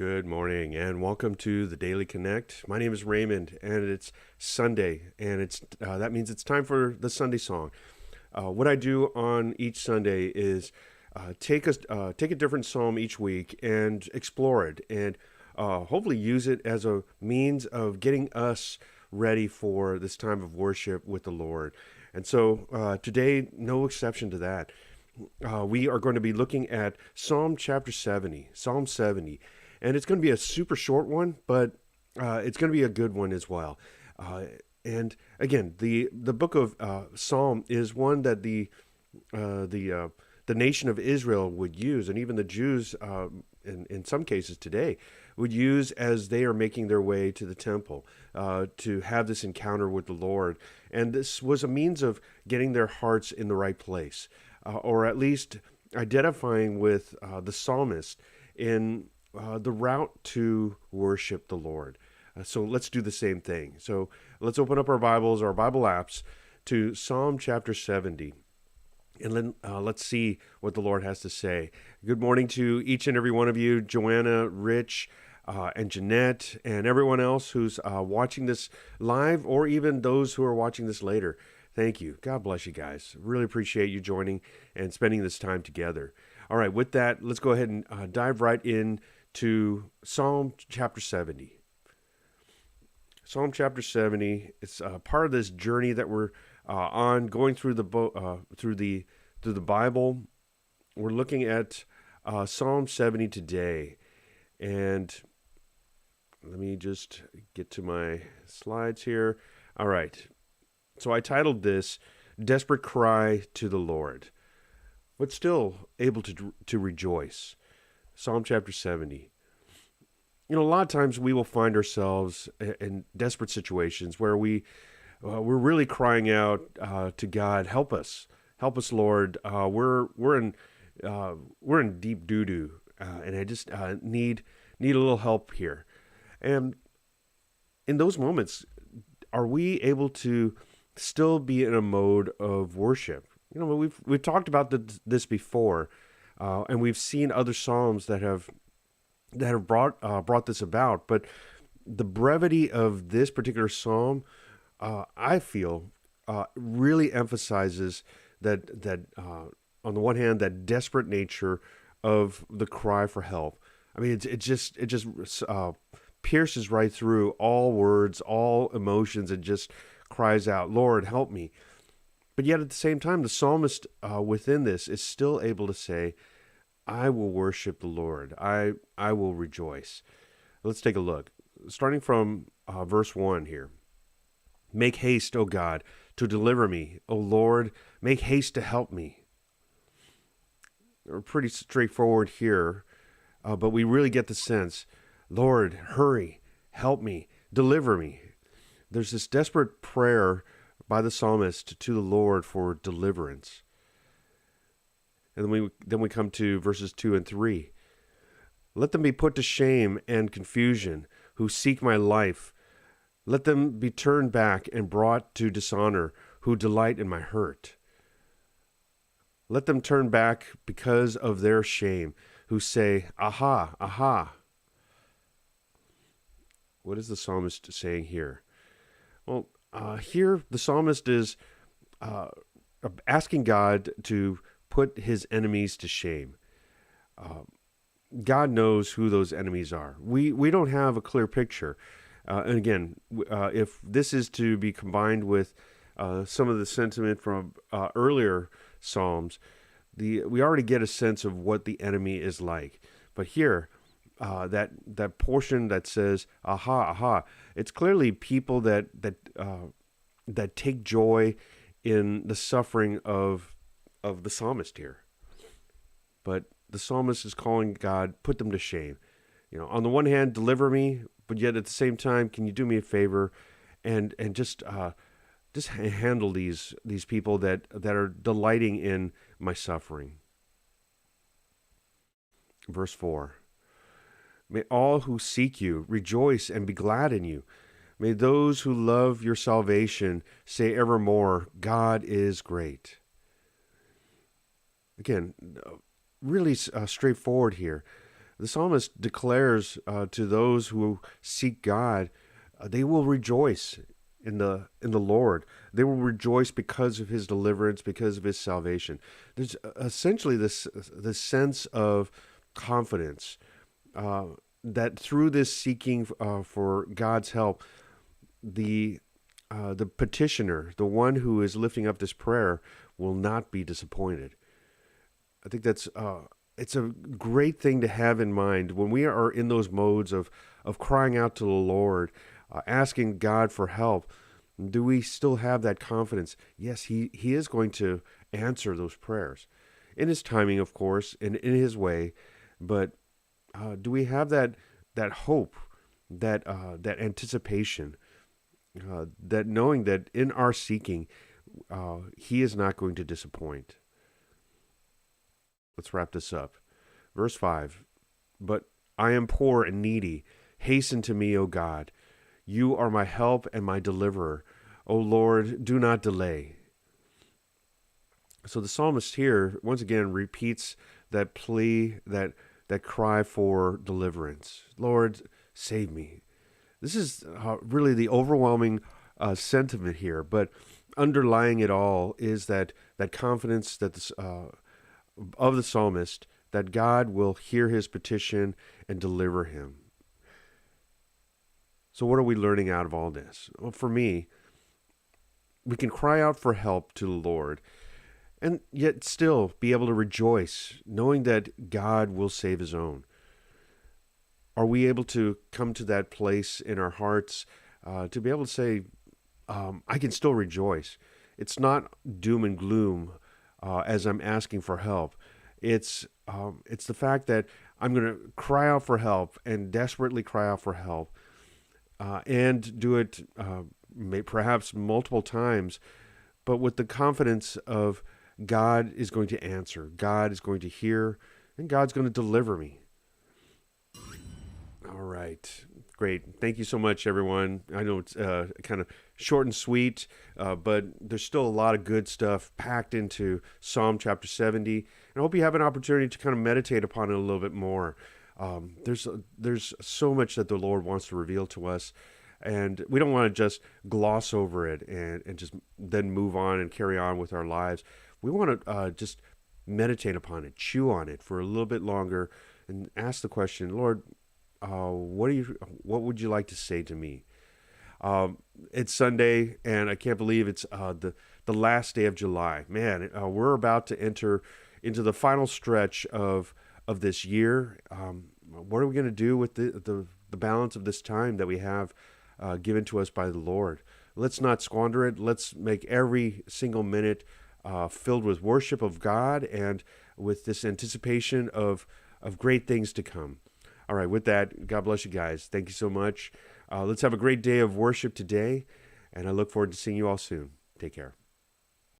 Good morning and welcome to the Daily Connect. My name is Raymond and it's Sunday and that means it's time for the Sunday song. What I do on each Sunday is take a different psalm each week and explore it and hopefully use it as a means of getting us ready for this time of worship with the Lord. And so today, no exception to that. We are going to be looking at Psalm chapter 70, Psalm 70. And it's going to be a super short one, but it's going to be a good one as well. And again, the book of Psalm is one that the nation of Israel would use, and even the Jews, in some cases today, would use as they are making their way to the temple to have this encounter with the Lord. And this was a means of getting their hearts in the right place, or at least identifying with the psalmist in the route to worship the Lord. So let's do the same thing. So let's open up our Bibles, our Bible apps, to Psalm chapter 70. And then let's see what the Lord has to say. Good morning to each and every one of you, Joanna, Rich, and Jeanette, and everyone else who's watching this live, or even those who are watching this later. Thank you. God bless you guys. Really appreciate you joining and spending this time together. All right, with that, let's go ahead and dive right in to Psalm chapter 70. Psalm chapter 70 is part of this journey that we're on, going through the Bible. We're looking at Psalm 70 today, and let me just get to my slides here. All right, so I titled this "Desperate Cry to the Lord," but still able to rejoice. Psalm chapter 70. You know, a lot of times we will find ourselves in desperate situations where we're really crying out to God, "Help us, Lord. We're in deep doo doo, and I just need a little help here." And in those moments, are we able to still be in a mode of worship? You know, we've talked about this before. And we've seen other psalms that have brought this about, but the brevity of this particular psalm, I feel, really emphasizes that on the one hand, that desperate nature of the cry for help. I mean, it just pierces right through all words, all emotions, and just cries out, "Lord, help me." But yet at the same time, the psalmist within this is still able to say, "I will worship the Lord. I will rejoice." Let's take a look. Starting from verse 1 here. "Make haste, O God, to deliver me. O Lord, make haste to help me." We're pretty straightforward here, but we really get the sense, Lord, hurry, help me, deliver me. There's this desperate prayer by the psalmist to the Lord for deliverance. And then we come to verses 2 and 3. "Let them be put to shame and confusion who seek my life. Let them be turned back and brought to dishonor who delight in my hurt. Let them turn back because of their shame who say, 'Aha, aha.'" What is the psalmist saying here? Well, here the psalmist is asking God to put his enemies to shame. God knows who those enemies are. We don't have a clear picture. And again, if this is to be combined with some of the sentiment from earlier Psalms, we already get a sense of what the enemy is like. But here, that portion that says "aha, aha," it's clearly people that take joy in the suffering of the psalmist here. But the psalmist is calling God, put them to shame. You know, on the one hand, deliver me, but yet at the same time, can you do me a favor and just handle these people that are delighting in my suffering. Verse 4. "May all who seek you rejoice and be glad in you. May those who love your salvation say evermore, 'God is great.'" Again, really straightforward here. The psalmist declares to those who seek God, they will rejoice in the Lord. They will rejoice because of His deliverance, because of His salvation. There's essentially this sense of confidence uh, that through this seeking for God's help, the petitioner, the one who is lifting up this prayer, will not be disappointed. I think that's it's a great thing to have in mind when we are in those modes of crying out to the Lord, asking God for help. Do we still have that confidence? Yes, He is going to answer those prayers in His timing, of course, and in His way. But do we have that hope, that anticipation, that knowing that in our seeking, He is not going to disappoint? Let's wrap this up. Verse 5. But I am poor and needy. Hasten to me, O God. You are my help and my deliverer. O Lord, do not delay. So the psalmist here, once again, repeats that plea, that cry for deliverance. Lord, save me. This is really the overwhelming sentiment here, but underlying it all is that confidence that of the psalmist that God will hear his petition and deliver him. So what are we learning out of all this? Well, for me, we can cry out for help to the Lord and yet still be able to rejoice knowing that God will save His own. Are we able to come to that place in our hearts to be able to say, I can still rejoice? It's not doom and gloom as I'm asking for help. It's the fact that I'm going to cry out for help and desperately cry out for help and do it perhaps multiple times, but with the confidence of God is going to answer, God is going to hear, and God's going to deliver me. All right. Great. Thank you so much, everyone. I know it's kind of short and sweet, but there's still a lot of good stuff packed into Psalm chapter 70. And I hope you have an opportunity to kind of meditate upon it a little bit more. There's so much that the Lord wants to reveal to us, and we don't want to just gloss over it and just then move on and carry on with our lives. We want to just meditate upon it, chew on it for a little bit longer, and ask the question, Lord, what would you like to say to me? It's Sunday, and I can't believe it's the last day of July. Man, we're about to enter into the final stretch of this year. What are we going to do with the balance of this time that we have given to us by the Lord? Let's not squander it. Let's make every single minute filled with worship of God and with this anticipation of great things to come. All right, with that, God bless you guys. Thank you so much. Let's have a great day of worship today, and I look forward to seeing you all soon. Take care.